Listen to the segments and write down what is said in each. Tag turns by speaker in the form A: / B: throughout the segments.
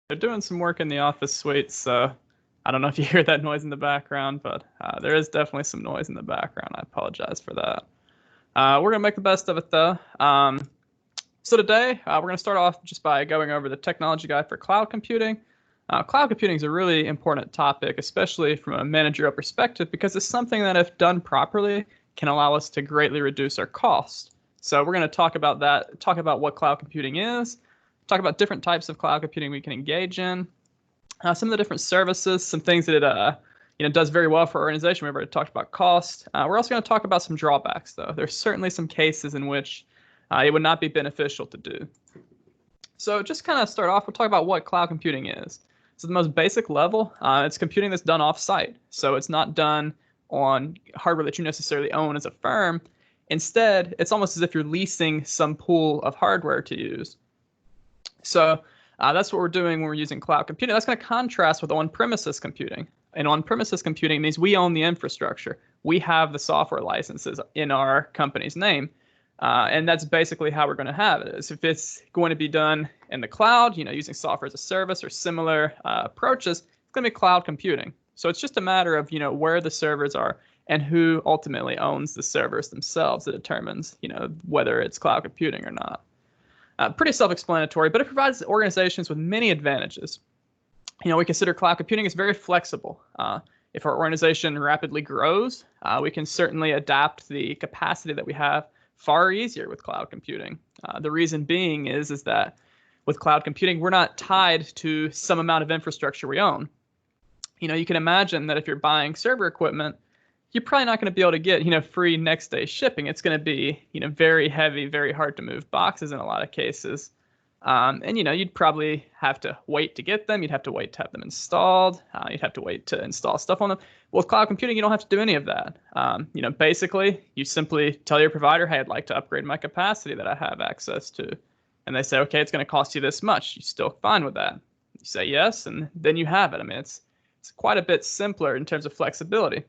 A: They're doing some work in the office suite, so I don't know if you hear that noise in the background, but there is definitely some noise in the background. I apologize for that. We're going to make the best of it, though. So today, we're going to start off just by going over the technology guide for cloud computing. Cloud computing is a really important topic, especially from a managerial perspective, because it's something that, if done properly, can allow us to greatly reduce our cost. So we're going to talk about that, talk about what cloud computing is, talk about different types of cloud computing we can engage in, some of the different services, some things that it does very well for our organization. We've already talked about cost. We're also going to talk about some drawbacks, though. There's certainly some cases in which it would not be beneficial to do. So just kind of start off, we'll talk about what cloud computing is. So the most basic level, it's computing that's done off-site. So it's not done on hardware that you necessarily own as a firm. Instead, it's almost as if you're leasing some pool of hardware to use. So that's what we're doing when we're using cloud computing. That's going to contrast with on-premises computing. And on-premises computing means we own the infrastructure. We have the software licenses in our company's name. And that's basically how we're going to have it. Is if it's going to be done in the cloud, using software as a service or similar approaches, it's going to be cloud computing. So it's just a matter of, where the servers are and who ultimately owns the servers themselves that determines, whether it's cloud computing or not. Pretty self-explanatory, but it provides organizations with many advantages. We consider cloud computing as very flexible. If our organization rapidly grows, we can certainly adapt the capacity that we have far easier with cloud computing. The reason being is that with cloud computing, we're not tied to some amount of infrastructure we own. You can imagine that if you're buying server equipment, you're probably not going to be able to get, free next day shipping. It's going to be, very heavy, very hard to move boxes in a lot of cases. And, you'd probably have to wait to get them. You'd have to wait to have them installed. You'd have to wait to install stuff on them. Well, with cloud computing, you don't have to do any of that. Basically, you simply tell your provider, hey, I'd like to upgrade my capacity that I have access to. And they say, okay, it's going to cost you this much. You still fine with that? You say yes, and then you have it. I mean, it's quite a bit simpler in terms of flexibility.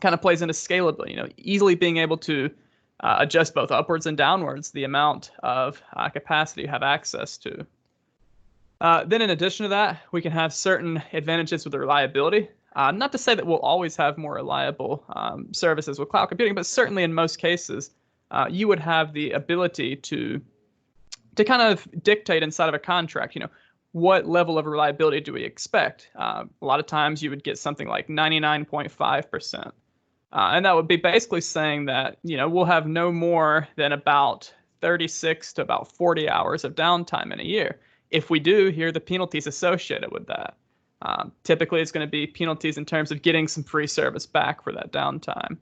A: Kind of plays into scalability, easily being able to adjust both upwards and downwards the amount of capacity you have access to. Then in addition to that, we can have certain advantages with the reliability. Not to say that we'll always have more reliable services with cloud computing, but certainly in most cases, you would have the ability to kind of dictate inside of a contract, what level of reliability do we expect? A lot of times you would get something like 99.5%. And that would be basically saying that, we'll have no more than about 36 to about 40 hours of downtime in a year. If we do, here are the penalties associated with that. Typically, it's going to be penalties in terms of getting some free service back for that downtime.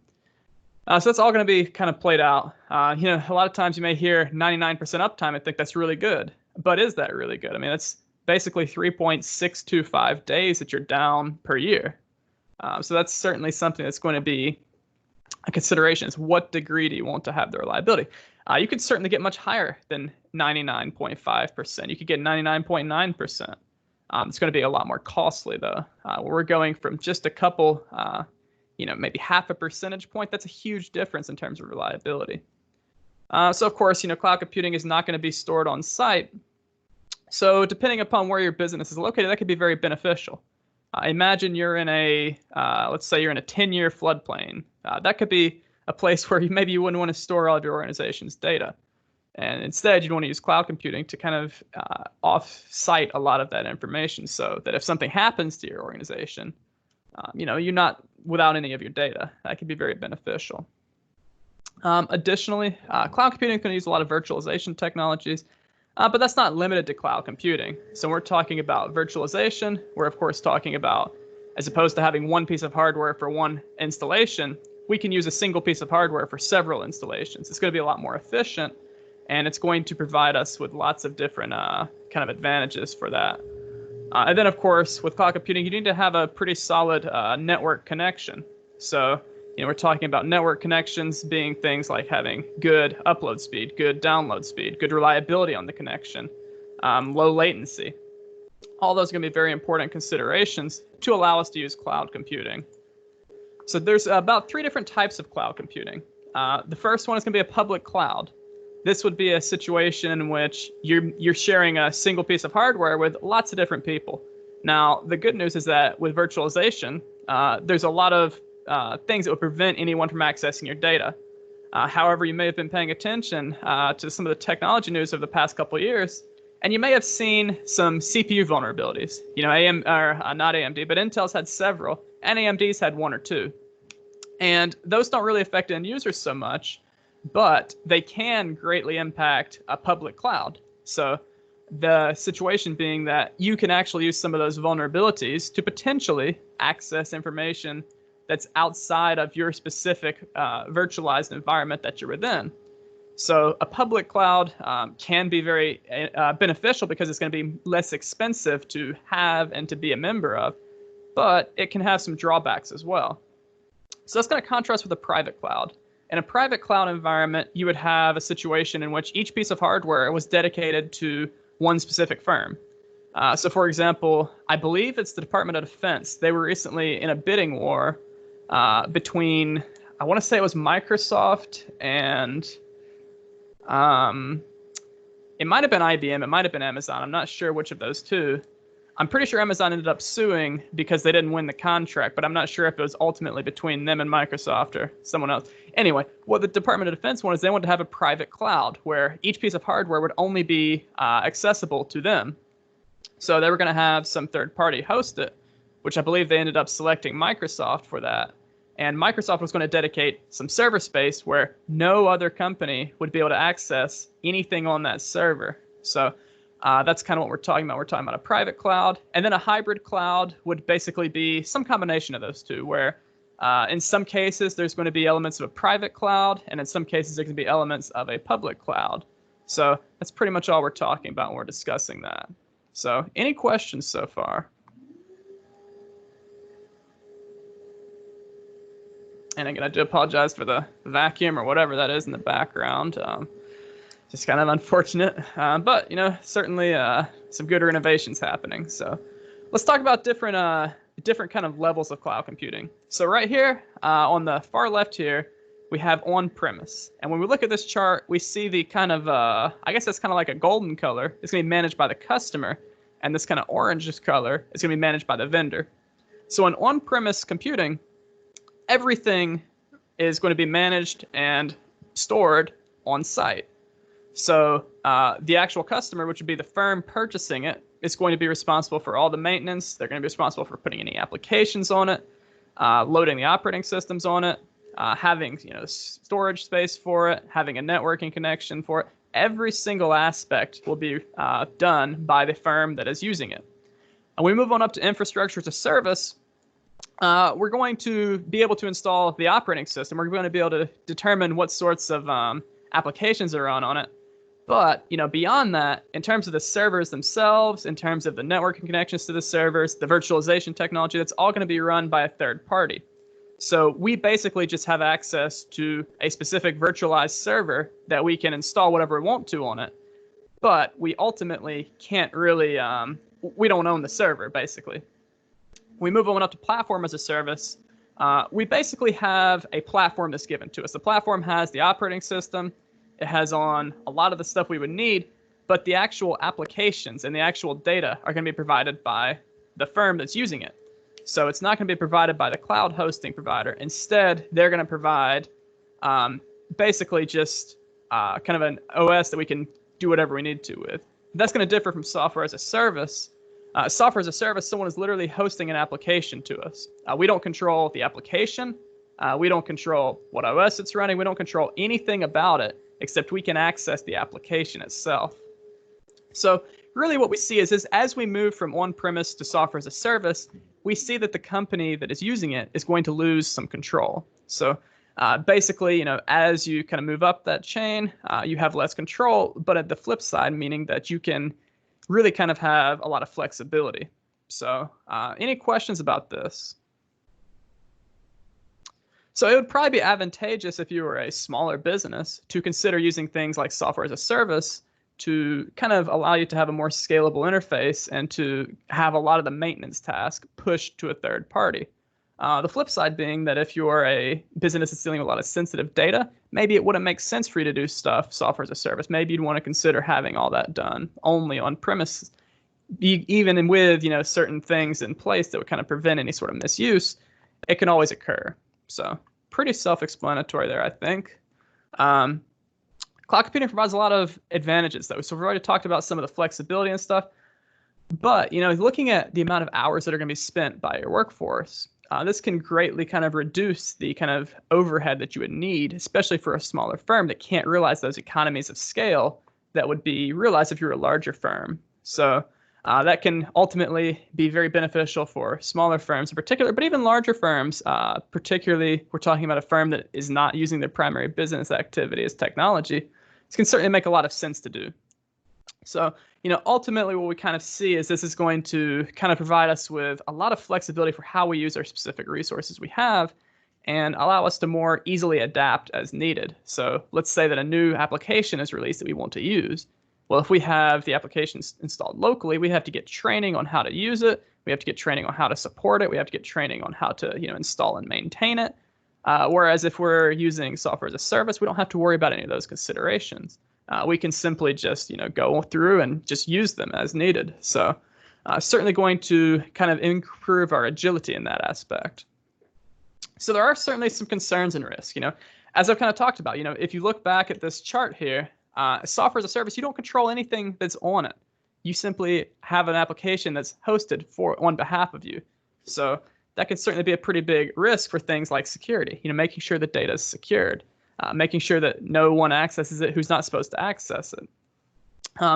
A: So that's all going to be kind of played out. A lot of times you may hear 99% uptime and think that's really good. But is that really good? I mean, that's basically 3.625 days that you're down per year. So that's certainly something that's going to be a consideration, is what degree do you want to have the reliability? You could certainly get much higher than 99.5%. You could get 99.9%. It's going to be a lot more costly, though. We're going from just a couple, maybe half a percentage point. That's a huge difference in terms of reliability. So, of course, cloud computing is not going to be stored on site. So depending upon where your business is located, that could be very beneficial. Imagine you're in let's say you're in a 10-year floodplain. That could be a place where maybe you wouldn't want to store all of your organization's data. And instead, you'd want to use cloud computing to kind of off-site a lot of that information so that if something happens to your organization, you're not without any of your data. That could be very beneficial. Additionally, cloud computing can use a lot of virtualization technologies. But that's not limited to cloud computing. So we're talking about virtualization. We're, of course, talking about, as opposed to having one piece of hardware for one installation, we can use a single piece of hardware for several installations. It's going to be a lot more efficient, and it's going to provide us with lots of different kind of advantages for that. And then, of course, with cloud computing, you need to have a pretty solid network connection. So we're talking about network connections being things like having good upload speed, good download speed, good reliability on the connection, low latency. All those are going to be very important considerations to allow us to use cloud computing. So there's about 3 different types of cloud computing. The first one is going to be a public cloud. this would be a situation in which you're sharing a single piece of hardware with lots of different people. Now, the good news is that with virtualization, there's a lot of things that would prevent anyone from accessing your data. However, you may have been paying attention to some of the technology news over the past couple of years, and you may have seen some CPU vulnerabilities. You know, not AMD, but Intel's had several, and AMD's had one or two. And those don't really affect end users so much, but they can greatly impact a public cloud. So the situation being that you can actually use some of those vulnerabilities to potentially access information that's outside of your specific virtualized environment that you're within. So a public cloud can be very beneficial because it's going to be less expensive to have and to be a member of, but it can have some drawbacks as well. So that's going to contrast with a private cloud. In a private cloud environment, you would have a situation in which each piece of hardware was dedicated to one specific firm. So for example, I believe it's the Department of Defense. They were recently in a bidding war between, I want to say it was Microsoft and it might have been IBM, it might have been Amazon. I'm not sure which of those two. I'm pretty sure Amazon ended up suing because they didn't win the contract, but I'm not sure if it was ultimately between them and Microsoft or someone else. Anyway, what the Department of Defense wanted is they wanted to have a private cloud where each piece of hardware would only be accessible to them. So they were going to have some third party host it, which I believe they ended up selecting Microsoft for that. And Microsoft was going to dedicate some server space where no other company would be able to access anything on that server. So that's kind of what we're talking about. We're talking about a private cloud. And then a hybrid cloud would basically be some combination of those two, where in some cases there's going to be elements of a private cloud, and in some cases there can be elements of a public cloud. So that's pretty much all we're talking about when we're discussing that. So any questions so far? And again, I do apologize for the vacuum or whatever that is in the background. Just kind of unfortunate, but you know, certainly some good innovations happening. So let's talk about different kind of levels of cloud computing. So right here on the far left here, we have on-premise. And when we look at this chart, we see the kind of, I guess that's kind of like a golden color. It's going to be managed by the customer. And this kind of orange color is going to be managed by the vendor. So in on-premise computing, everything is going to be managed and stored on site. So the actual customer, which would be the firm purchasing it, is going to be responsible for all the maintenance. They're going to be responsible for putting any applications on it, loading the operating systems on it, having storage space for it, having a networking connection for it. Every single aspect will be done by the firm that is using it. And we move on up to infrastructure as a service. We're going to be able to install the operating system. We're going to be able to determine what sorts of applications are on it. But beyond that, in terms of the servers themselves, in terms of the networking connections to the servers, the virtualization technology, that's all going to be run by a third party. So we basically just have access to a specific virtualized server that we can install whatever we want to on it. But we ultimately can't really, we don't own the server, basically. We move on up to platform as a service. We basically have a platform that's given to us. The platform has the operating system. It has on a lot of the stuff we would need, but the actual applications and the actual data are going to be provided by the firm that's using it. So it's not going to be provided by the cloud hosting provider. Instead, they're going to provide basically just kind of an OS that we can do whatever we need to with. That's going to differ from software as a service. Software as a service, someone is literally hosting an application to us. We don't control the application. We don't control what OS it's running. We don't control anything about it, except we can access the application itself. So really what we see is as we move from on-premise to software as a service, we see that the company that is using it is going to lose some control. So basically, as you kind of move up that chain, you have less control, but at the flip side, meaning that you can really kind of have a lot of flexibility. So any questions about this? So it would probably be advantageous if you were a smaller business to consider using things like software as a service to kind of allow you to have a more scalable interface and to have a lot of the maintenance task pushed to a third party. The flip side being that if you're a business that's dealing with a lot of sensitive data, maybe it wouldn't make sense for you to do stuff software as a service. Maybe you'd want to consider having all that done only on premise, even with certain things in place that would kind of prevent any sort of misuse. It can always occur. So pretty self-explanatory there, I think. Cloud computing provides a lot of advantages, though. So we've already talked about some of the flexibility and stuff. But looking at the amount of hours that are going to be spent by your workforce, this can greatly kind of reduce the kind of overhead that you would need, especially for a smaller firm that can't realize those economies of scale that would be realized if you're a larger firm. So that can ultimately be very beneficial for smaller firms in particular, but even larger firms, particularly we're talking about a firm that is not using their primary business activity as technology. This can certainly make a lot of sense to do. So, ultimately what we kind of see is this is going to kind of provide us with a lot of flexibility for how we use our specific resources we have and allow us to more easily adapt as needed. So let's say that a new application is released that we want to use. Well, if we have the applications installed locally, we have to get training on how to use it. We have to get training on how to support it. We have to get training on how to, install and maintain it. Whereas if we're using software as a service, we don't have to worry about any of those considerations. We can simply just, go through and just use them as needed. So certainly going to kind of improve our agility in that aspect. So there are certainly some concerns and risks, as I've kind of talked about, if you look back at this chart here, software as a service, you don't control anything that's on it. You simply have an application that's hosted on behalf of you. So that could certainly be a pretty big risk for things like security, making sure the data is secured, making sure that no one accesses it who's not supposed to access it.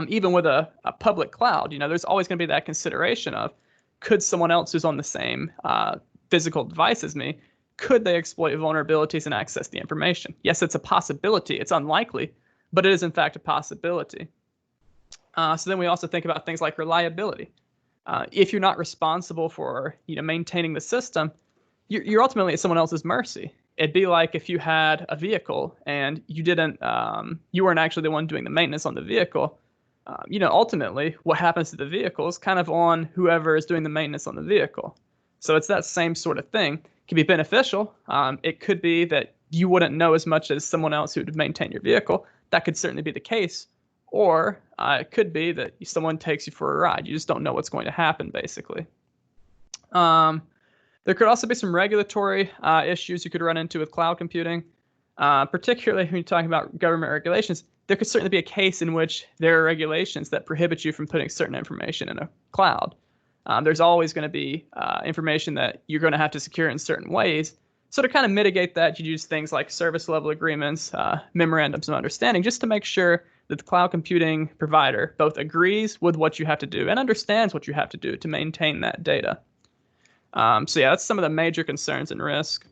A: Even with a public cloud, there's always going to be that consideration of, could someone else who's on the same physical device as me, could they exploit vulnerabilities and access the information? Yes, it's a possibility. It's unlikely, but it is in fact a possibility. So then we also think about things like reliability. If you're not responsible for maintaining the system, you're ultimately at someone else's mercy. It'd be like if you had a vehicle and you weren't actually the one doing the maintenance on the vehicle. Ultimately, what happens to the vehicle is kind of on whoever is doing the maintenance on the vehicle. So it's that same sort of thing. It can be beneficial. It could be that you wouldn't know as much as someone else who would maintain your vehicle. That could certainly be the case. Or it could be that someone takes you for a ride. You just don't know what's going to happen, basically. There could also be some regulatory issues you could run into with cloud computing, particularly when you're talking about government regulations. There could certainly be a case in which there are regulations that prohibit you from putting certain information in a cloud. There's always going to be information that you're going to have to secure in certain ways. So to kind of mitigate that, you use things like service level agreements, memorandums of understanding, just to make sure that the cloud computing provider both agrees with what you have to do and understands what you have to do to maintain that data. So yeah, that's some of the major concerns and risk.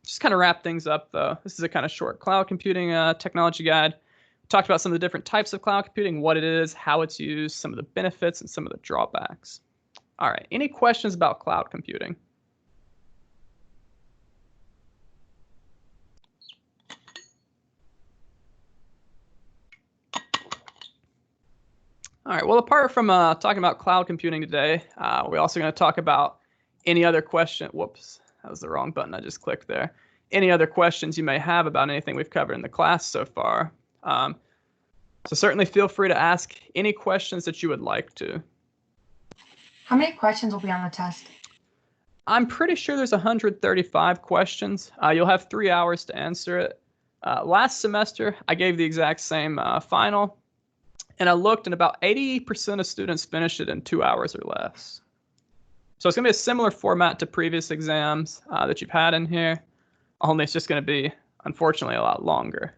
A: Just kind of wrap things up, though. This is a kind of short cloud computing technology guide. We talked about some of the different types of cloud computing, what it is, how it's used, some of the benefits, and some of the drawbacks. All right, any questions about cloud computing? All right, well, apart from talking about cloud computing today, we're also going to talk about any other question. Whoops, that was the wrong button I just clicked there. Any other questions you may have about anything we've covered in the class so far. So certainly feel free to ask any questions that you would like to.
B: How many questions will be on the test?
A: I'm pretty sure there's 135 questions. You'll have 3 hours to answer it. Last semester, I gave the exact same final. And I looked, and about 80% of students finished it in 2 hours or less. So it's going to be a similar format to previous exams that you've had in here, only it's just going to be, unfortunately, a lot longer.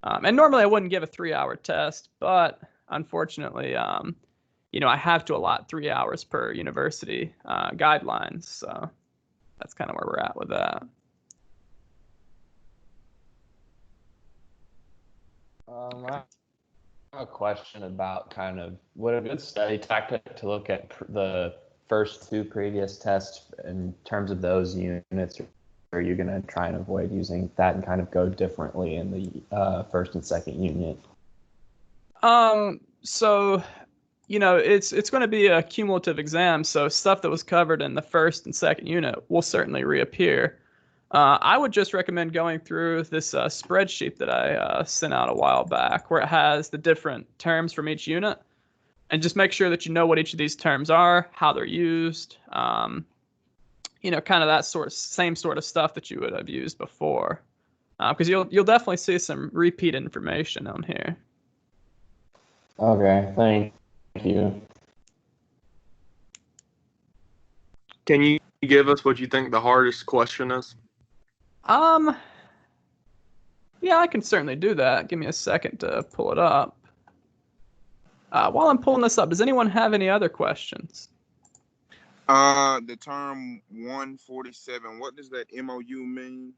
A: And normally I wouldn't give a 3-hour test, but unfortunately, I have to allot 3 hours per university guidelines. So that's kind of where we're at with that.
C: A question about kind of what a good study tactic to look at the first 2 previous tests in terms of those units. Or are you going to try and avoid using that and kind of go differently in the first and second unit?
A: So, it's going to be a cumulative exam. So stuff that was covered in the first and second unit will certainly reappear. I would just recommend going through this spreadsheet that I sent out a while back, where it has the different terms from each unit, and just make sure that you know what each of these terms are, how they're used, you know, kind of that same sort of stuff that you would have used before, because you'll definitely see some repeat information on here.
C: Okay, thank you.
D: Can you give us what you think the hardest question is?
A: Yeah, I can certainly do that. Give me a second to pull it up. While I'm pulling this up, does anyone have any other questions?
E: The term 147, what does that MOU mean?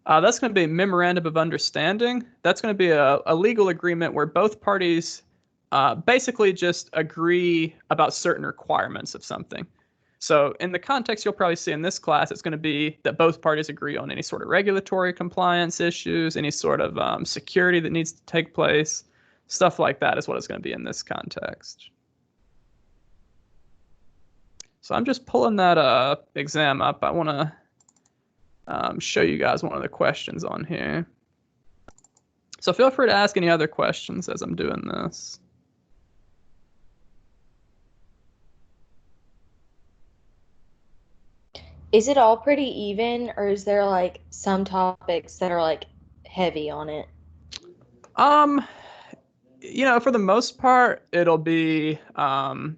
A: That's going to be a memorandum of understanding. That's going to be a legal agreement where both parties basically just agree about certain requirements of something. So in the context you'll probably see in this class, it's going to be that both parties agree on any sort of regulatory compliance issues, any sort of security that needs to take place. Stuff like that is what it's going to be in this context. So I'm just pulling that exam up. I want to show you guys one of the questions on here. So feel free to ask any other questions as I'm doing this.
F: Is it all pretty even, or is there like some topics that are like heavy on it?
A: You know, for the most part, it'll be, I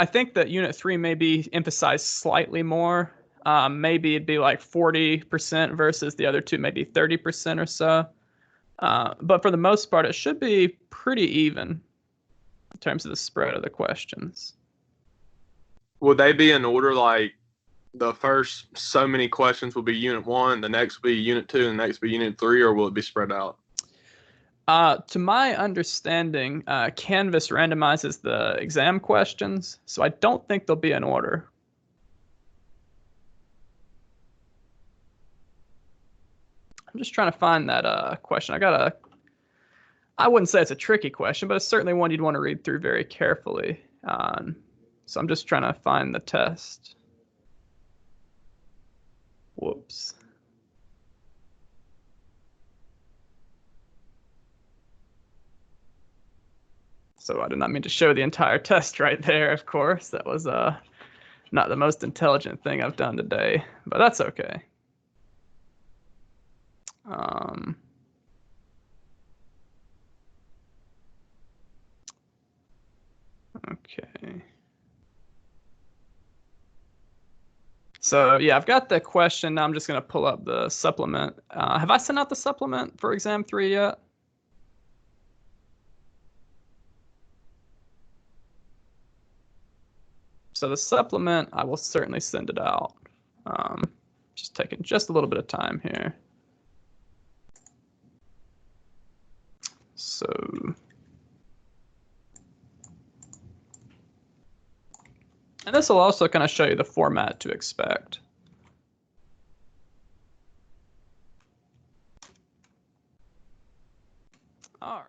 A: think that Unit 3 may be emphasized slightly more. Maybe it'd be like 40% versus the other two, maybe 30% or so. But for the most part, it should be pretty even in terms of the spread of the questions.
D: Would they be in order, like the first so many questions will be Unit 1, the next will be Unit 2, and the next will be Unit 3, or will it be spread out?
A: To my understanding, Canvas randomizes the exam questions, so I don't think they'll be in order. I'm just trying to find that question. I wouldn't say it's a tricky question, but it's certainly one you'd want to read through very carefully. So I'm just trying to find the test. Whoops. So I did not mean to show the entire test right there, of course. That was not the most intelligent thing I've done today, but that's okay. Okay. So yeah, I've got the question. Now I'm just going to pull up the supplement. Have I sent out the supplement for exam 3 yet? So the supplement, I will certainly send it out. Just taking just a little bit of time here. So and this will also kind of show you the format to expect. All right,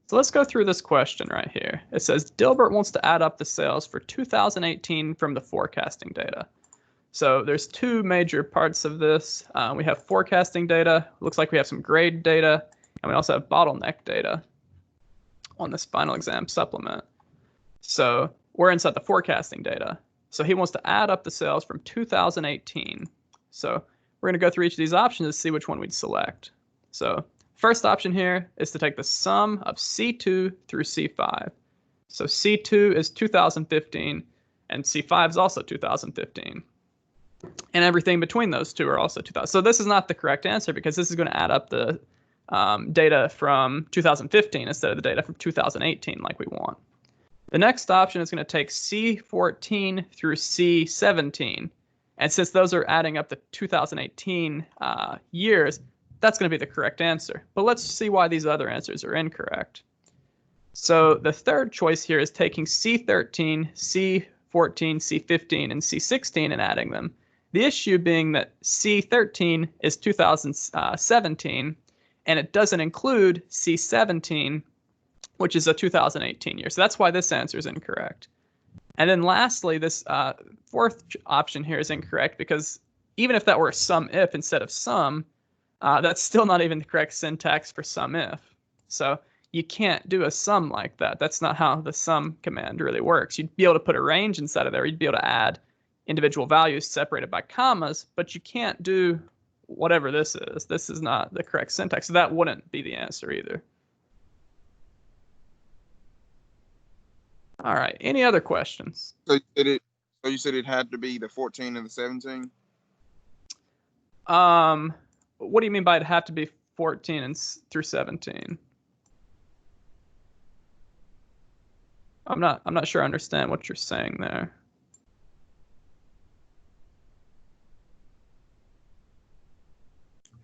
A: so let's go through this question right here. It says, Dilbert wants to add up the sales for 2018 from the forecasting data. So there's two major parts of this. We have forecasting data. Looks like we have some grade data, and we also have bottleneck data on this final exam supplement. So we're inside the forecasting data. So he wants to add up the sales from 2018. So we're going to go through each of these options to see which one we'd select. So first option here is to take the sum of C2 through C5. So C2 is 2015, and C5 is also 2015. And everything between those two are also 2000. So this is not the correct answer because this is going to add up the data from 2015 instead of the data from 2018 like we want. The next option is going to take C14 through C17. And since those are adding up the 2018 years, that's going to be the correct answer. But let's see why these other answers are incorrect. So the third choice here is taking C13, C14, C15, and C16 and adding them. The issue being that C13 is 2017, and it doesn't include C17, which is a 2018 year. So that's why this answer is incorrect. And then lastly, this fourth option here is incorrect because even if that were sum if instead of sum, that's still not even the correct syntax for sum if. So you can't do a sum like that. That's not how the sum command really works. You'd be able to put a range inside of there. You'd be able to add individual values separated by commas, but you can't do whatever this is. This is not the correct syntax. So that wouldn't be the answer either. All right. Any other questions?
E: So you said it had to be the 14 and the 17?
A: What do you mean by it have to be 14 and through 17? I'm not sure I understand what you're saying there.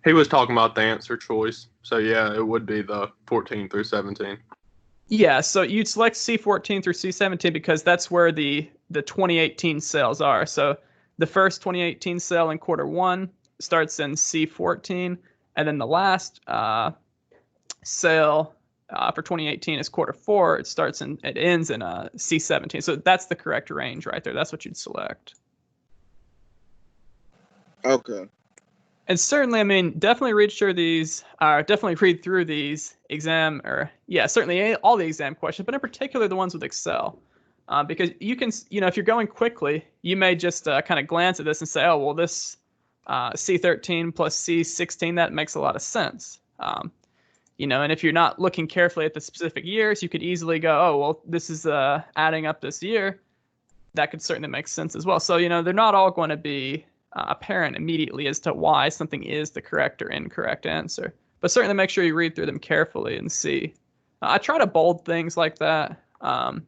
D: He was talking about the answer choice. So yeah, it would be the 14 through 17.
A: Yeah, so you'd select C14 through C17 because that's where the 2018 sales are. So the first 2018 sale in quarter 1 starts in C14, and then the last sale for 2018 is quarter 4. It ends in C17. So that's the correct range right there. That's what you'd select.
E: Okay.
A: And certainly, I mean, definitely read through these, certainly all the exam questions, but in particular the ones with Excel. Because you can, if you're going quickly, you may just kind of glance at this and say, oh, well, this C13 plus C16, that makes a lot of sense. And if you're not looking carefully at the specific years, you could easily go, oh, well, this is adding up this year. That could certainly make sense as well. So, they're not all going to be apparent immediately as to why something is the correct or incorrect answer. But certainly make sure you read through them carefully and see. I try to bold things like that. Where I'm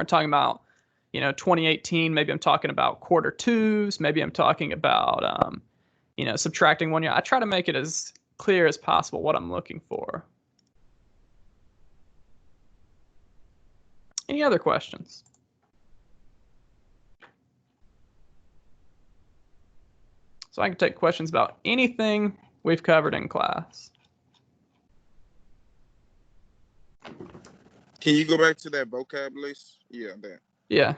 A: talking about, 2018, maybe I'm talking about quarter 2s, maybe I'm talking about, subtracting 1 year. I try to make it as clear as possible what I'm looking for. Any other questions? So I can take questions about anything we've covered in class.
E: Can you go back to that vocab list? Yeah, that.
A: Yeah.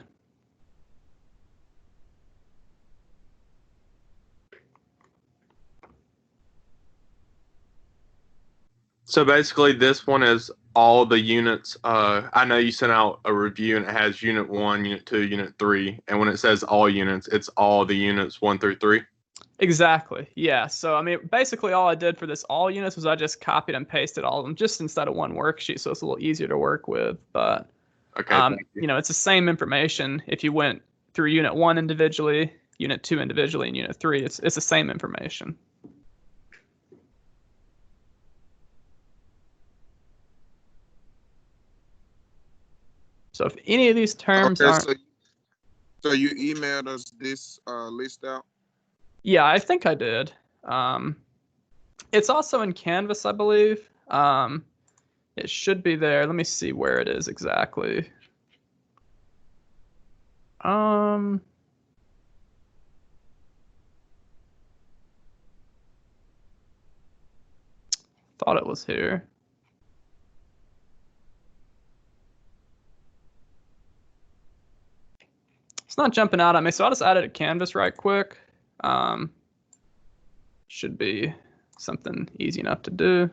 D: So basically, this one is all the units. I know you sent out a review and it has unit 1, unit 2, unit 3. And when it says all units, it's all the units 1 through 3.
A: Exactly. Yeah. So, I mean, basically all I did for this all units was I just copied and pasted all of them just inside of one worksheet. So it's a little easier to work with. But,
D: Okay.
A: It's the same information if you went through unit 1 individually, unit 2 individually, and unit 3. It's the same information. So if any of these terms aren't...
E: So you emailed us this list out?
A: Yeah, I think I did. It's also in Canvas, I believe. It should be there. Let me see where it is exactly. Thought it was here. It's not jumping out at me, so I'll just add it to Canvas right quick. Should be something easy enough to do.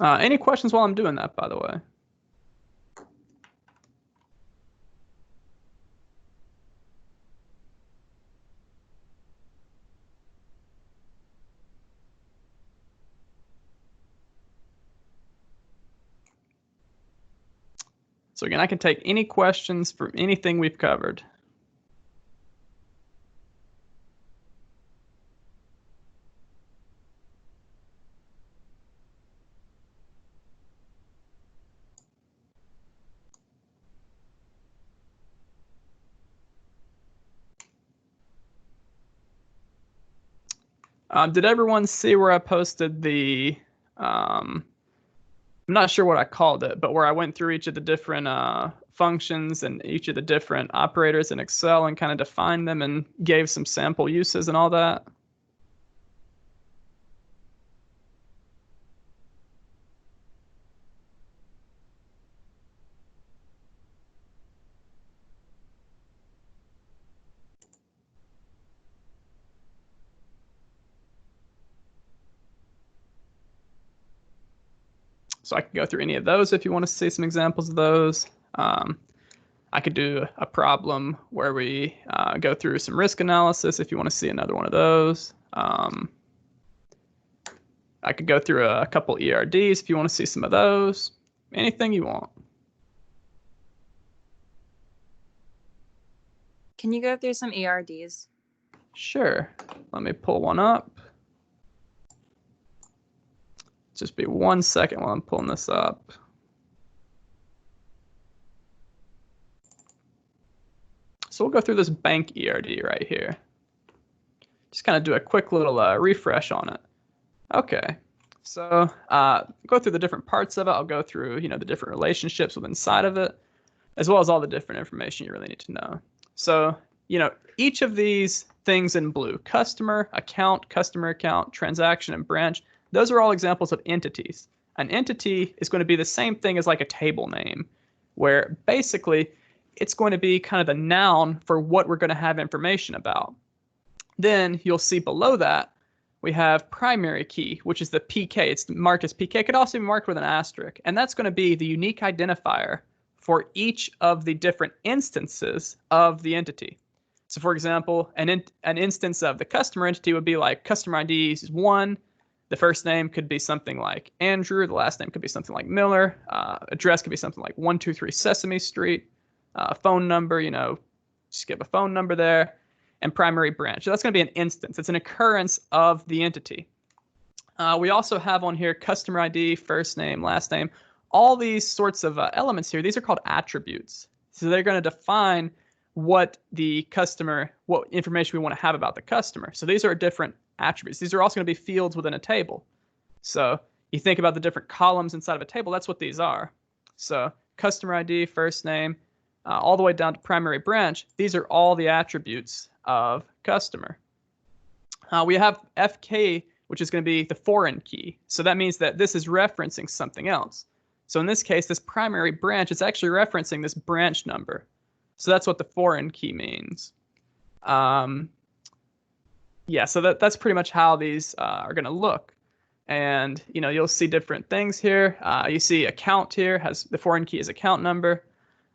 A: Any questions while I'm doing that, by the way? So again, I can take any questions for anything we've covered. Did everyone see where I posted the, I'm not sure what I called it, but where I went through each of the different functions and each of the different operators in Excel and kind of defined them and gave some sample uses and all that? So I can go through any of those if you want to see some examples of those. I could do a problem where we go through some risk analysis if you want to see another one of those. I could go through a couple ERDs if you want to see some of those. Anything you want.
G: Can you go through some ERDs?
A: Sure. Let me pull one up. Just be 1 second while I'm pulling this up. So we'll go through this bank ERD right here. Just kind of do a quick little refresh on it. Okay, so go through the different parts of it. I'll go through, the different relationships within inside of it, as well as all the different information you really need to know. So, each of these things in blue, customer account, transaction, and branch, those are all examples of entities. An entity is going to be the same thing as like a table name, where basically it's going to be kind of the noun for what we're going to have information about. Then you'll see below that, we have primary key, which is the PK. It's marked as PK. It could also be marked with an asterisk. And that's going to be the unique identifier for each of the different instances of the entity. So for example, an instance of the customer entity would be like customer ID is 1. The first name could be something like Andrew. The last name could be something like Miller. Address could be something like 123 Sesame Street. Phone number, just give a phone number there. And primary branch. So that's going to be an instance. It's an occurrence of the entity. We also have on here customer ID, first name, last name. All these sorts of elements here, these are called attributes. So they're going to define what information we want to have about the customer. So these are different attributes. These are also going to be fields within a table. So you think about the different columns inside of a table, that's what these are. So customer ID, first name, all the way down to primary branch, these are all the attributes of customer. We have FK, which is going to be the foreign key. So that means that this is referencing something else. So in this case, this primary branch is actually referencing this branch number. So that's what the foreign key means. Yeah, so that's pretty much how these are going to look. And, you'll see different things here. You see account here has the foreign key is account number.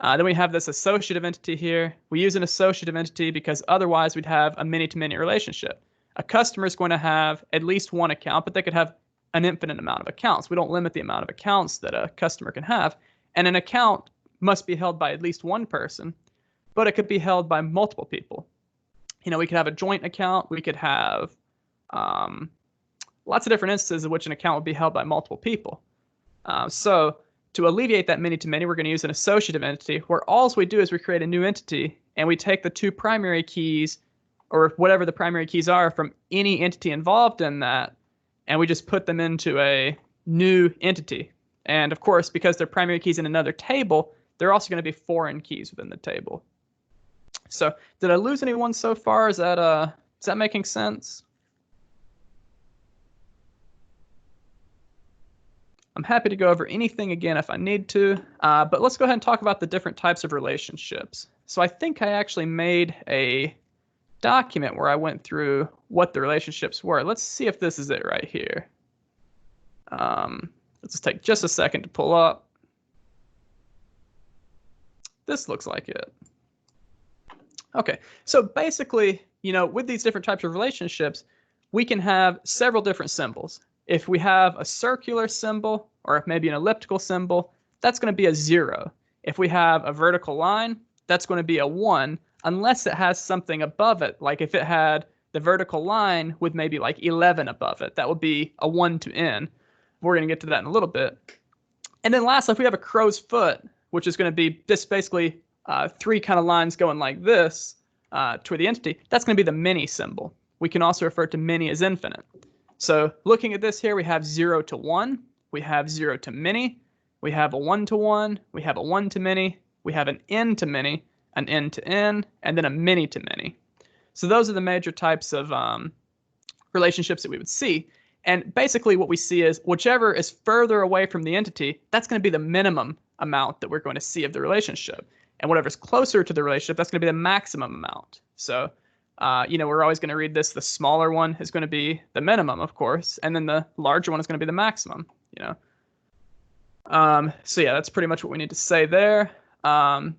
A: Then we have this associative entity here. We use an associative entity because otherwise we'd have a many-to-many relationship. A customer is going to have at least one account, but they could have an infinite amount of accounts. We don't limit the amount of accounts that a customer can have. And an account must be held by at least one person, but it could be held by multiple people. We could have a joint account. We could have lots of different instances in which an account would be held by multiple people. So to alleviate that many-to-many, we're going to use an associative entity where all we do is we create a new entity and we take the two primary keys or whatever the primary keys are from any entity involved in that, and we just put them into a new entity. And of course, because they're primary keys in another table, they're also going to be foreign keys within the table. So did I lose anyone so far? Is that making sense? I'm happy to go over anything again if I need to, but let's go ahead and talk about the different types of relationships. So I think I actually made a document where I went through what the relationships were. Let's see if this is it right here. Let's just take just a second to pull up. This looks like it. Okay, so basically, with these different types of relationships, we can have several different symbols. If we have a circular symbol or maybe an elliptical symbol, that's going to be a 0. If we have a vertical line, that's going to be a 1, unless it has something above it. Like if it had the vertical line with maybe like 11 above it, that would be a 1 to n. We're going to get to that in a little bit. And then lastly, if we have a crow's foot, which is going to be just basically 3 kind of lines going like this toward the entity, that's going to be the many symbol. We can also refer to many as infinite. So looking at this here, we have 0 to 1, we have 0 to many, we have a 1 to 1, we have a 1 to many, we have an n to many, an n to n, and then a many to many. So those are the major types of relationships that we would see. And basically what we see is whichever is further away from the entity, that's going to be the minimum amount that we're going to see of the relationship. And whatever's closer to the relationship, that's going to be the maximum amount. So we're always going to read this. The smaller one is going to be the minimum, of course, and then the larger one is going to be the maximum. So yeah, that's pretty much what we need to say there. And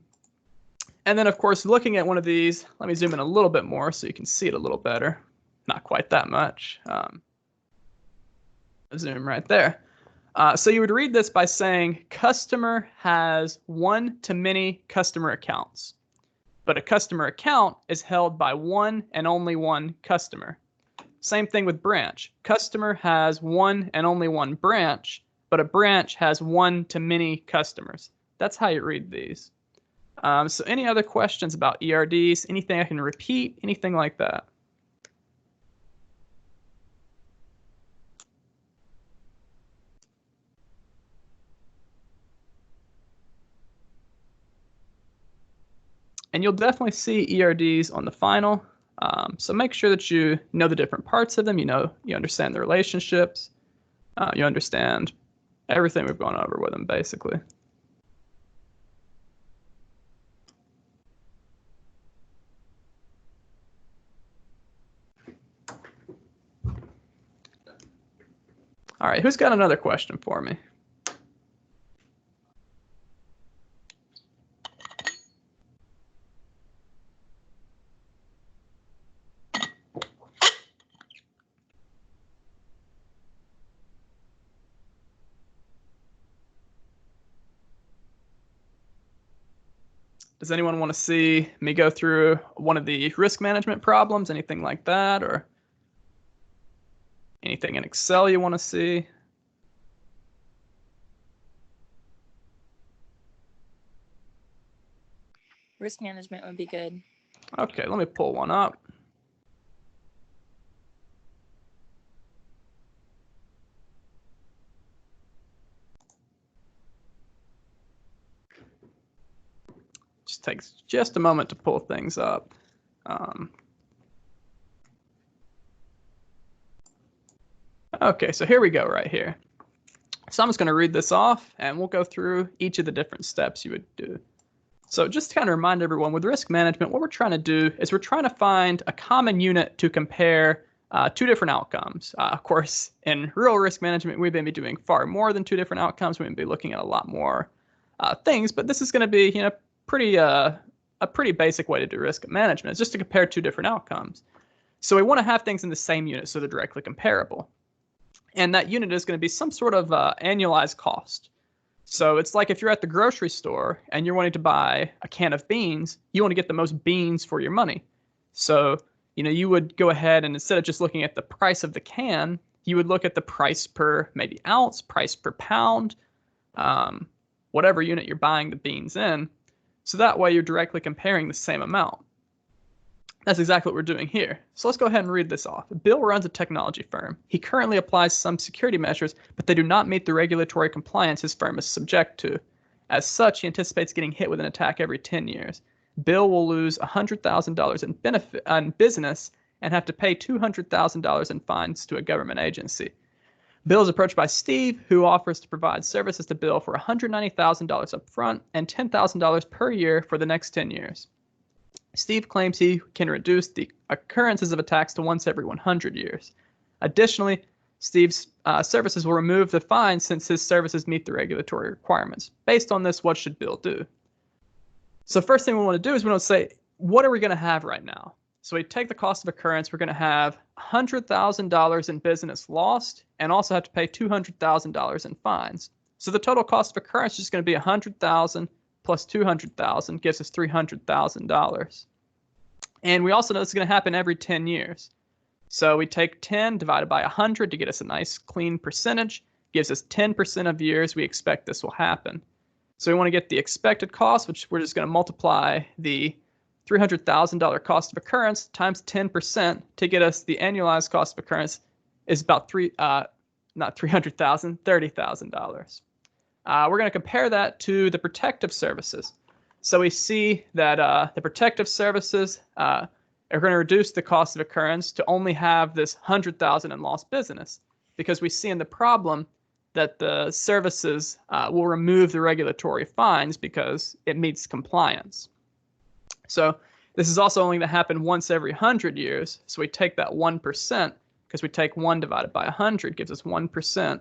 A: then, of course, looking at one of these, let me zoom in a little bit more so you can see it a little better. Not quite that much. Zoom right there. So you would read this by saying customer has one-to-many customer accounts, but a customer account is held by one and only one customer. Same thing with branch. Customer has one and only one branch, but a branch has one-to-many customers. That's how you read these. So any other questions about ERDs? Anything I can repeat? Anything like that? And you'll definitely see ERDs on the final. So make sure that you know the different parts of them. You understand the relationships. You understand everything we've gone over with them, basically. All right, who's got another question for me? Does anyone want to see me go through one of the risk management problems, anything like that, or anything in Excel you want to see?
G: Risk management would be good.
A: Okay, let me pull one up. Just takes just a moment to pull things up. Okay, so here we go right here. So I'm just going to read this off, and we'll go through each of the different steps you would do. So just to kind of remind everyone, with risk management, what we're trying to do is we're trying to find a common unit to compare two different outcomes. Of course, in real risk management, we've been doing far more than two different outcomes. We're going to be looking at a lot more things, but this is going to be, a pretty basic way to do risk management. It's just to compare two different outcomes. So we want to have things in the same unit so they're directly comparable. And that unit is going to be some sort of annualized cost. So it's like if you're at the grocery store and you're wanting to buy a can of beans, you want to get the most beans for your money. So, you would go ahead and instead of just looking at the price of the can, you would look at the price per maybe ounce, price per pound, whatever unit you're buying the beans in. So that way you're directly comparing the same amount. That's exactly what we're doing here. So let's go ahead and read this off. Bill runs a technology firm. He currently applies some security measures, but they do not meet the regulatory compliance his firm is subject to. As such, he anticipates getting hit with an attack every 10 years. Bill will lose $100,000 in business and have to pay $200,000 in fines to a government agency. Bill is approached by Steve, who offers to provide services to Bill for $190,000 up front and $10,000 per year for the next 10 years. Steve claims he can reduce the occurrences of attacks to once every 100 years. Additionally, Steve's services will remove the fine since his services meet the regulatory requirements. Based on this, what should Bill do? So first thing we want to do is we want to say, what are we going to have right now? So we take the cost of occurrence. We're going to have $100,000 in business lost and also have to pay $200,000 in fines. So the total cost of occurrence is going to be $100,000 plus $200,000 gives us $300,000. And we also know this is going to happen every 10 years. So we take 10 divided by 100 to get us a nice clean percentage. Gives us 10% of years we expect this will happen. So we want to get the expected cost, which we're just going to multiply the $300,000 cost of occurrence times 10% to get us the annualized cost of occurrence is about $30,000. We're going to compare that to the protective services. So we see that the protective services are going to reduce the cost of occurrence to only have this $100,000 in lost business, because we see in the problem that the services will remove the regulatory fines because it meets compliance. So this is also only going to happen once every 100 years. So we take that 1%, because we take 1 divided by 100 gives us 1%.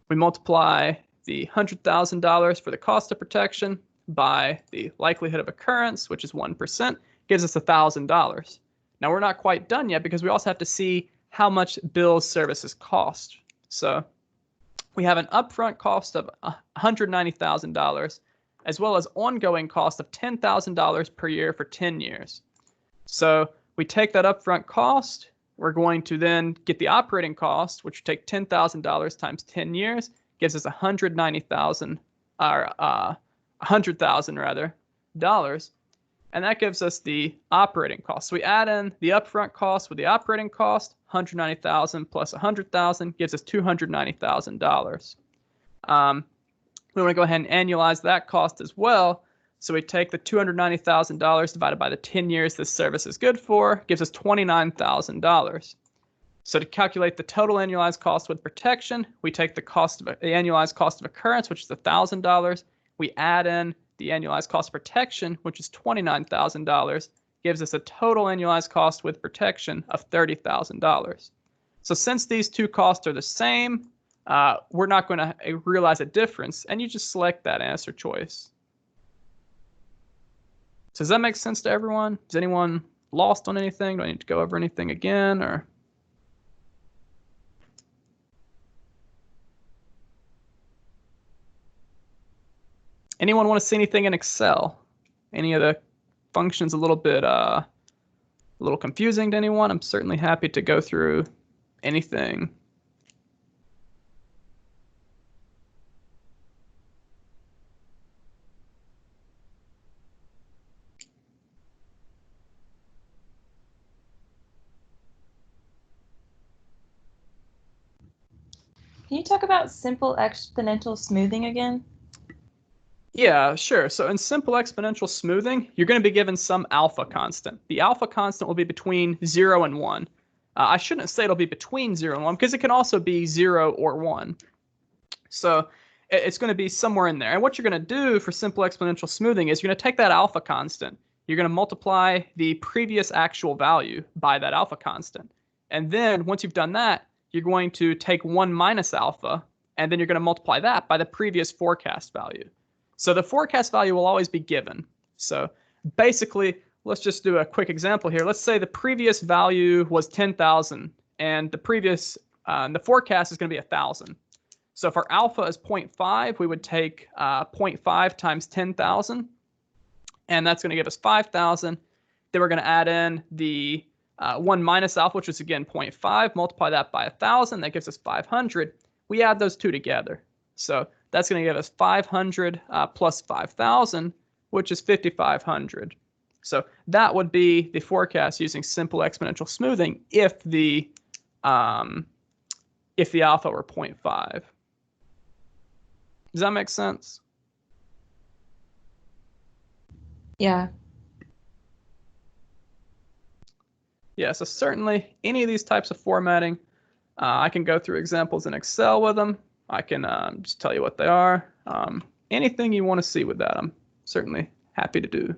A: We multiply the $100,000 for the cost of protection by the likelihood of occurrence, which is 1%, gives us $1,000. Now we're not quite done yet because we also have to see how much bills services cost. So we have an upfront cost of $190,000 as well as ongoing cost of $10,000 per year for 10 years. So we take that upfront cost, we're going to then get the operating cost, which would take $10,000 times 10 years, gives us $190,000 or $100,000 rather dollars, and that gives us the operating cost. So we add in the upfront cost with the operating cost, $190,000 plus $100,000 gives us $290,000. We want to go ahead and annualize that cost as well. So we take the $290,000 divided by the 10 years this service is good for, gives us $29,000. So to calculate the total annualized cost with protection, we take the annualized cost of occurrence, which is $1,000. We add in the annualized cost of protection, which is $29,000, gives us a total annualized cost with protection of $30,000. So since these two costs are the same, we're not going to realize a difference, and you just select that answer choice. So does that make sense to everyone? Is anyone lost on anything? Do I need to go over anything again, or? Anyone want to see anything in Excel? Any of the functions a little confusing to anyone? I'm certainly happy to go through anything.
G: Can you talk about simple exponential smoothing again?
A: Yeah, sure. So in simple exponential smoothing, you're going to be given some alpha constant. The alpha constant will be between 0 and 1. I shouldn't say it'll be between 0 and 1 because it can also be 0 or 1. So it's going to be somewhere in there. And what you're going to do for simple exponential smoothing is you're going to take that alpha constant. You're going to multiply the previous actual value by that alpha constant. And then once you've done that, you're going to take 1 minus alpha, and then you're going to multiply that by the previous forecast value. So the forecast value will always be given. So basically, let's just do a quick example here. Let's say the previous value was 10,000, and the forecast is going to be 1,000. So if our alpha is 0.5, we would take 0.5 times 10,000, and that's going to give us 5,000. Then we're going to add in the 1 minus alpha, which is again 0.5, multiply that by 1,000, that gives us 500. We add those two together. So that's going to give us 500 plus 5,000, which is 5,500. So that would be the forecast using simple exponential smoothing if the alpha were 0.5. Does that make sense?
F: Yeah.
A: Yeah, so certainly any of these types of formatting, I can go through examples in Excel with them. I can just tell you what they are. Anything you want to see with that, I'm certainly happy to do.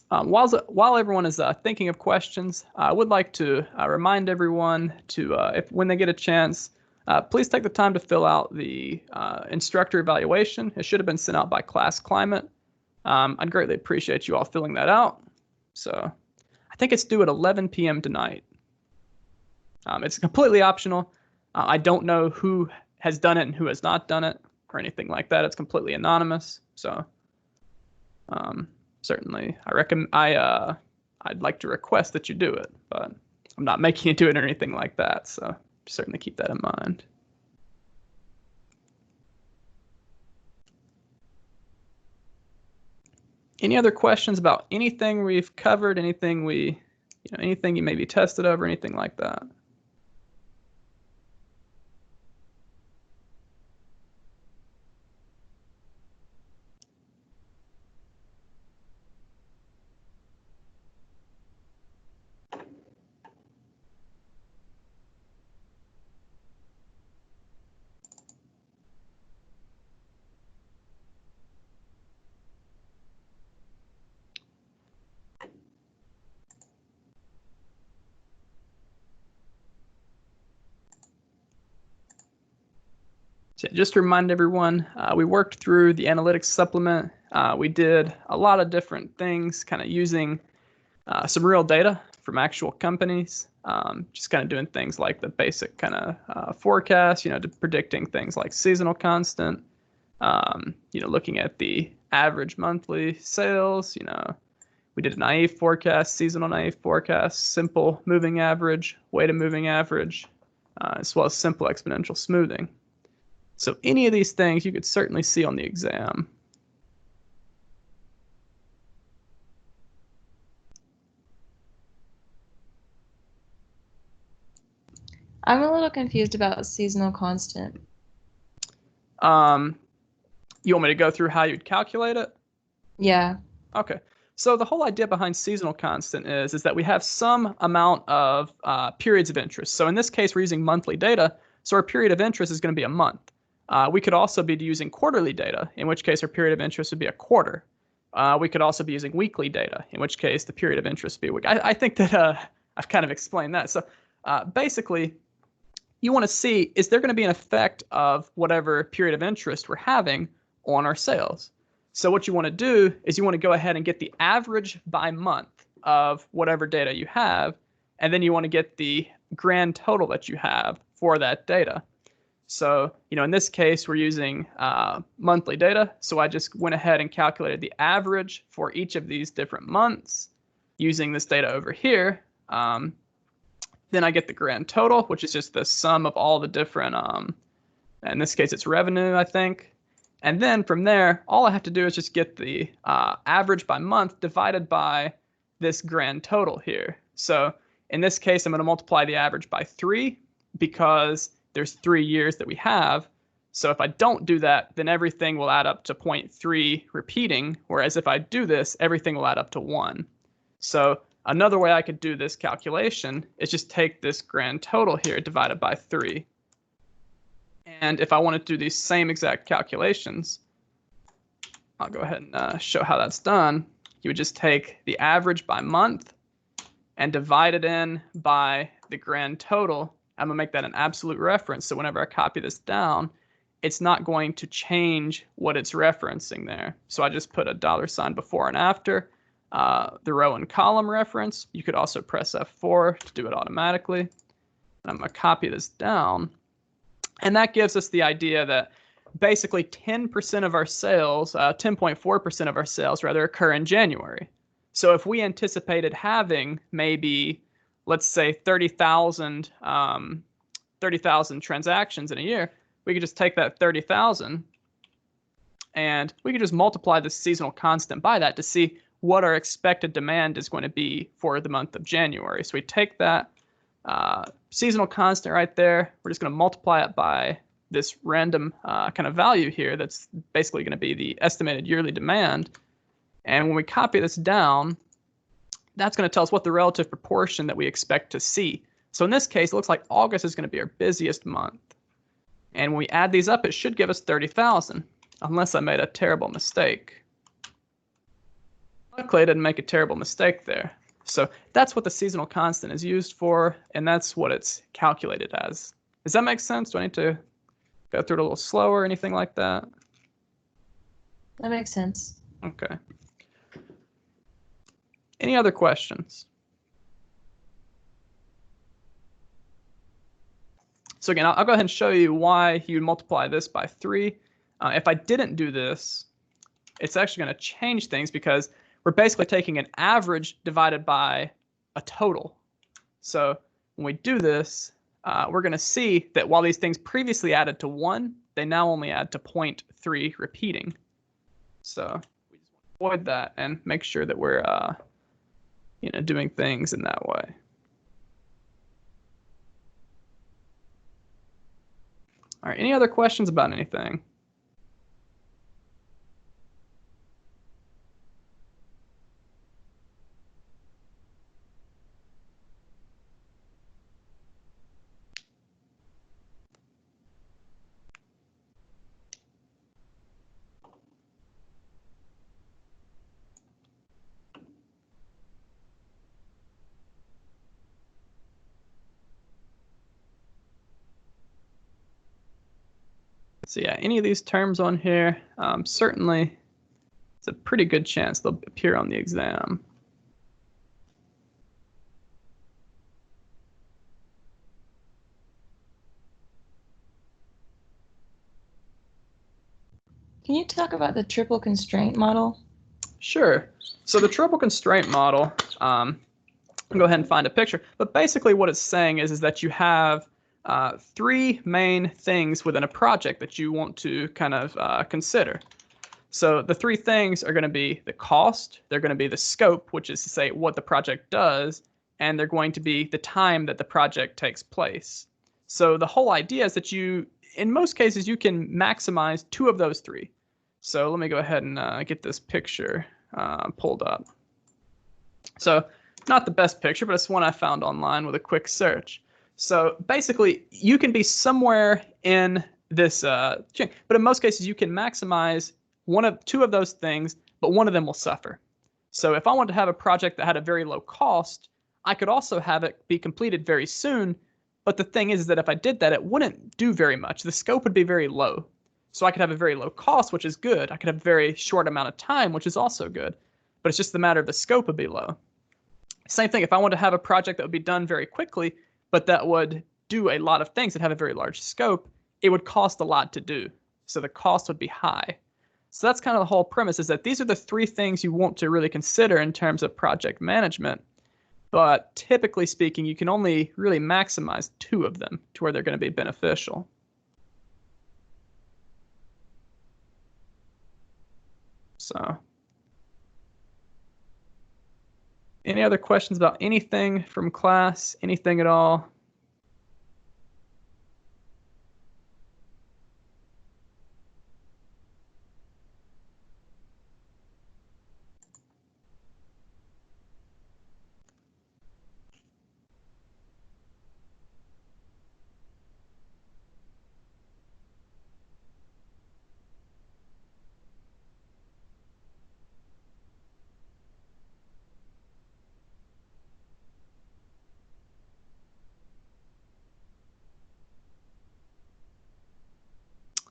A: While everyone is thinking of questions, I would like to remind everyone to, when they get a chance, please take the time to fill out the instructor evaluation. It should have been sent out by Class Climate. I'd greatly appreciate you all filling that out. So I think it's due at 11 p.m. tonight. It's completely optional. I don't know who has done it and who has not done it or anything like that. It's completely anonymous. So certainly I'd like to request that you do it, but I'm not making you do it or anything like that. So certainly keep that in mind. Any other questions about anything we've covered, anything anything you may be tested over, anything like that? So just to remind everyone, we worked through the analytics supplement. We did a lot of different things, kind of using some real data from actual companies, just kind of doing things like the basic kind of forecast, to predicting things like seasonal constant, looking at the average monthly sales, we did a naive forecast, seasonal naive forecast, simple moving average, weighted moving average, as well as simple exponential smoothing. So any of these things you could certainly see on the exam.
G: I'm a little confused about seasonal constant.
A: You want me to go through how you'd calculate it?
G: Yeah.
A: Okay. So the whole idea behind seasonal constant is that we have some amount of periods of interest. So in this case, we're using monthly data. So our period of interest is going to be a month. We could also be using quarterly data, in which case our period of interest would be a quarter. We could also be using weekly data, in which case the period of interest would be a week. I think that I've kind of explained that. So basically, you want to see, is there going to be an effect of whatever period of interest we're having on our sales? So what you want to do is you want to go ahead and get the average by month of whatever data you have, and then you want to get the grand total that you have for that data. So, in this case, we're using monthly data. So I just went ahead and calculated the average for each of these different months using this data over here. Then I get the grand total, which is just the sum of all the different, in this case, it's revenue, I think. And then from there, all I have to do is just get the average by month divided by this grand total here. So in this case, I'm going to multiply the average by 3 because there's 3 years that we have. So if I don't do that, then everything will add up to 0.3 repeating, whereas if I do this, everything will add up to 1. So another way I could do this calculation is just take this grand total here divided by 3. And if I wanted to do these same exact calculations, I'll go ahead and show how that's done. You would just take the average by month and divide it in by the grand total. I'm going to make that an absolute reference. So whenever I copy this down, it's not going to change what it's referencing there. So I just put a $ before and after. The row and column reference, you could also press F4 to do it automatically. I'm going to copy this down. And that gives us the idea that basically 10% of our sales, 10.4% of our sales rather, occur in January. So if we anticipated having maybe, let's say 30,000 transactions in a year, we could just take that 30,000 and we could just multiply the seasonal constant by that to see what our expected demand is going to be for the month of January. So we take that seasonal constant right there. We're just going to multiply it by this random kind of value here that's basically going to be the estimated yearly demand. And when we copy this down, that's going to tell us what the relative proportion that we expect to see. So in this case, it looks like August is going to be our busiest month. And when we add these up, it should give us 30,000, unless I made a terrible mistake. Luckily, I didn't make a terrible mistake there. So that's what the seasonal constant is used for, and that's what it's calculated as. Does that make sense? Do I need to go through it a little slower or anything like that?
G: That makes sense.
A: Okay. Any other questions? So again, I'll go ahead and show you why you would multiply this by 3. If I didn't do this, it's actually going to change things because we're basically taking an average divided by a total. So when we do this, we're going to see that while these things previously added to 1, they now only add to 0.3 repeating. So we just want to avoid that and make sure that we're doing things in that way. All right, any other questions about anything? So yeah, any of these terms on here, certainly it's a pretty good chance they'll appear on the exam.
G: Can you talk about the triple constraint model?
A: Sure. So the triple constraint model, I'll go ahead and find a picture. But basically what it's saying is that you have three main things within a project that you want to kind of consider. So the three things are going to be the cost, they're going to be the scope, which is to say what the project does, and they're going to be the time that the project takes place. So the whole idea is that you, in most cases, you can maximize two of those three. So let me go ahead and get this picture pulled up. So not the best picture, but it's one I found online with a quick search. So basically, you can be somewhere in this chain, but in most cases, you can maximize two of those things, but one of them will suffer. So if I wanted to have a project that had a very low cost, I could also have it be completed very soon. But the thing is that if I did that, it wouldn't do very much. The scope would be very low. So I could have a very low cost, which is good. I could have a very short amount of time, which is also good. But it's just the matter of the scope would be low. Same thing, if I wanted to have a project that would be done very quickly, but that would do a lot of things that have a very large scope, it would cost a lot to do. So the cost would be high. So that's kind of the whole premise, is that these are the three things you want to really consider in terms of project management. But typically speaking, you can only really maximize two of them to where they're going to be beneficial. So, any other questions about anything from class? Anything at all?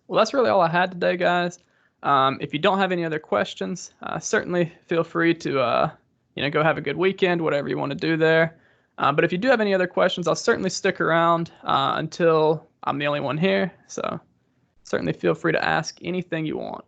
A: Well, that's really all I had today, guys. If you don't have any other questions, certainly feel free to go have a good weekend, whatever you want to do there. But if you do have any other questions, I'll certainly stick around until I'm the only one here. So certainly feel free to ask anything you want.